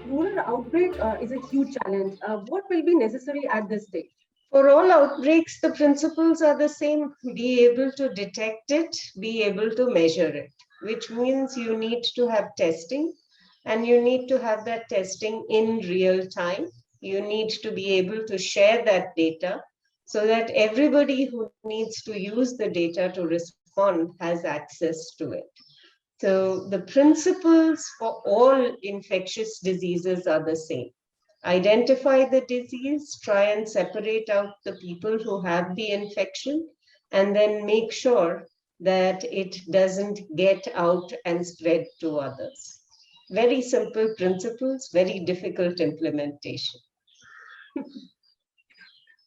Rural outbreak is a huge challenge. What will be necessary at this stage? For all outbreaks, the principles are the same. Be able to detect it, be able to measure it, which means you need to have testing and you need to have that testing in real time. You need to be able to share that data so that everybody who needs to use the data to respond has access to it. So the principles for all infectious diseases are the same. Identify the disease, try and separate out the people who have the infection, and then make sure that it doesn't get out and spread to others. Very simple principles, very difficult implementation.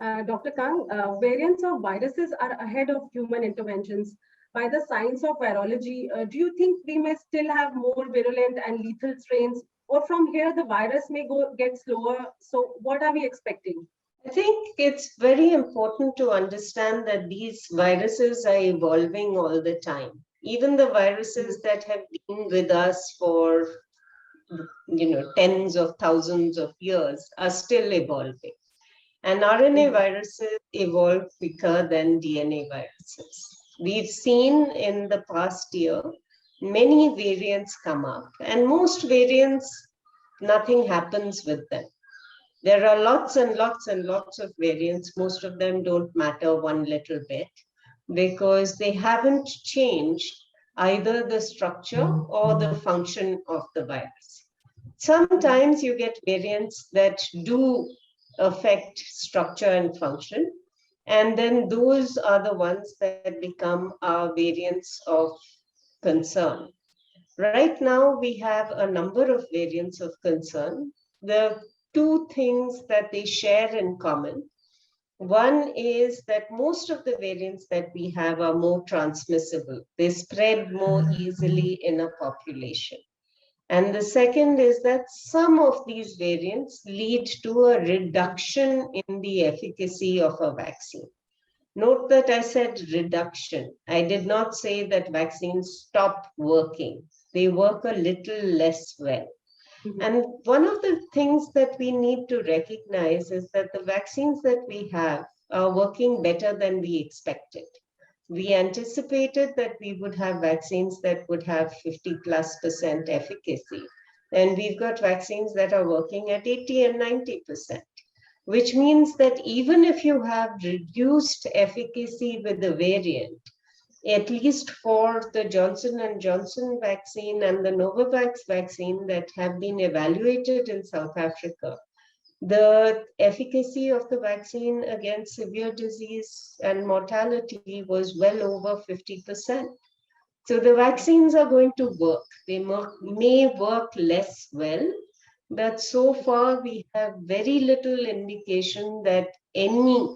Dr. Kang, variants of viruses are ahead of human interventions. By the science of virology, do you think we may still have more virulent and lethal strains, or from here the virus may get slower? So, what are we expecting? I think it's very important to understand that these viruses are evolving all the time. Even the viruses that have been with us for tens of thousands of years are still evolving. And RNA viruses evolve quicker than DNA viruses. We've seen in the past year many variants come up, and most variants, nothing happens with them. There are lots and lots and lots of variants. Most of them don't matter one little bit because they haven't changed either the structure or the function of the virus. Sometimes you get variants that do affect structure and function, and then those are the ones that become our variants of concern. Right now, we have a number of variants of concern. The two things that they share in common. One is that most of the variants that we have are more transmissible. They spread more easily in a population. And the second is that some of these variants lead to a reduction in the efficacy of a vaccine. Note that I said reduction. I did not say that vaccines stop working. They work a little less well. And one of the things that we need to recognize is that the vaccines that we have are working better than we expected. We anticipated that we would have vaccines that would have 50+% efficacy. And we've got vaccines that are working at 80 and 90%, which means that even if you have reduced efficacy with the variant, at least for the Johnson & Johnson vaccine and the Novavax vaccine that have been evaluated in South Africa, the efficacy of the vaccine against severe disease and mortality was well over 50%. So the vaccines are going to work. They may work less well, but so far we have very little indication that any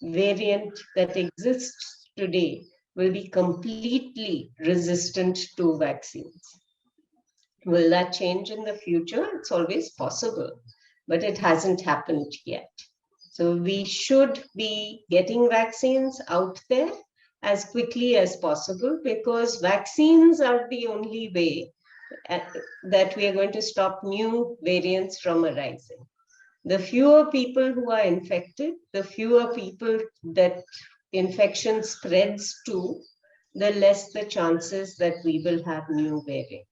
variant that exists today will be completely resistant to vaccines. Will that change in the future? It's always possible, but it hasn't happened yet. So we should be getting vaccines out there as quickly as possible because vaccines are the only way that we are going to stop new variants from arising. The fewer people who are infected, the fewer people that infection spreads to, the less the chances that we will have new variants.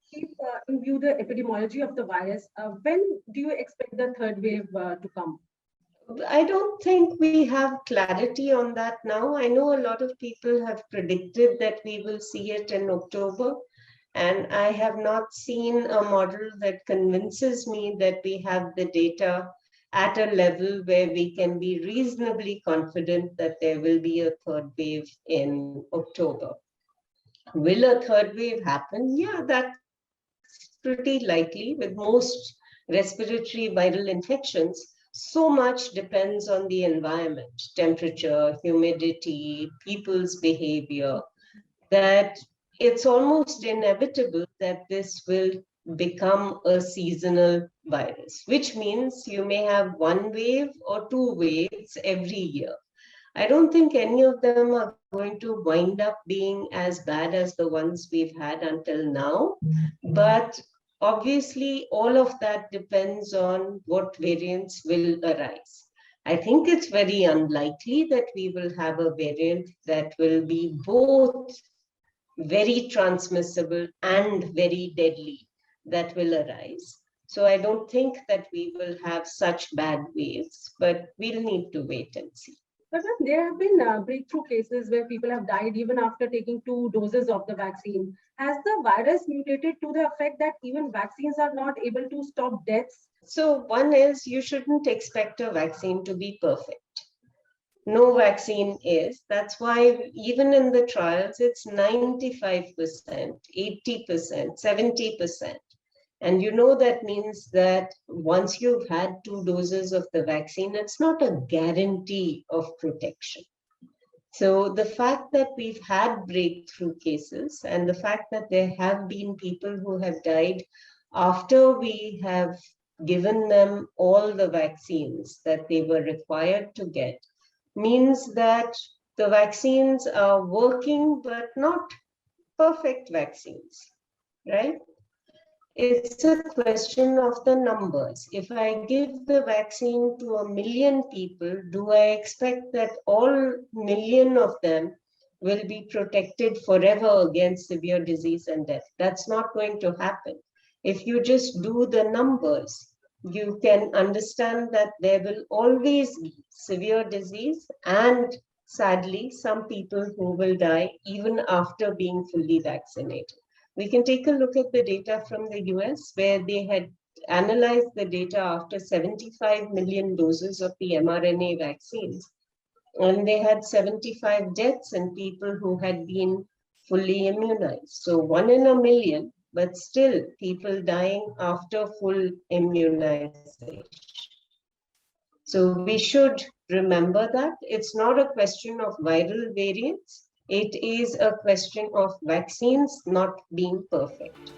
In view the epidemiology of the virus, when do you expect the third wave to come? I don't think we have clarity on that now. I know a lot of people have predicted that we will see it in October, and I have not seen a model that convinces me that we have the data at a level where we can be reasonably confident that there will be a third wave in October. Will a third wave happen? Yeah, that's pretty likely. With most respiratory viral infections, so much depends on the environment, temperature, humidity, people's behavior, that it's almost inevitable that this will become a seasonal virus, which means you may have one wave or two waves every year. I don't think any of them are going to wind up being as bad as the ones we've had until now, but obviously, all of that depends on what variants will arise. I think it's very unlikely that we will have a variant that will be both very transmissible and very deadly that will arise. So I don't think that we will have such bad waves, but we'll need to wait and see. But ma'am, there have been breakthrough cases where people have died even after taking 2 doses of the vaccine. Has the virus mutated to the effect that even vaccines are not able to stop deaths? So one is, you shouldn't expect a vaccine to be perfect. No vaccine is. That's why even in the trials, it's 95%, 80%, 70%. And you know that means that once you've had 2 doses of the vaccine, it's not a guarantee of protection. So the fact that we've had breakthrough cases and the fact that there have been people who have died after we have given them all the vaccines that they were required to get means that the vaccines are working, but not perfect vaccines, right? It's a question of the numbers. If I give the vaccine to 1 million people, do I expect that all million of them will be protected forever against severe disease and death? That's not going to happen. If you just do the numbers, you can understand that there will always be severe disease and sadly some people who will die even after being fully vaccinated. We can take a look at the data from the US, where they had analyzed the data after 75 million doses of the mRNA vaccines. And they had 75 deaths in people who had been fully immunized. So 1 in 1 million, but still people dying after full immunization. So we should remember that it's not a question of viral variants. It is a question of vaccines not being perfect.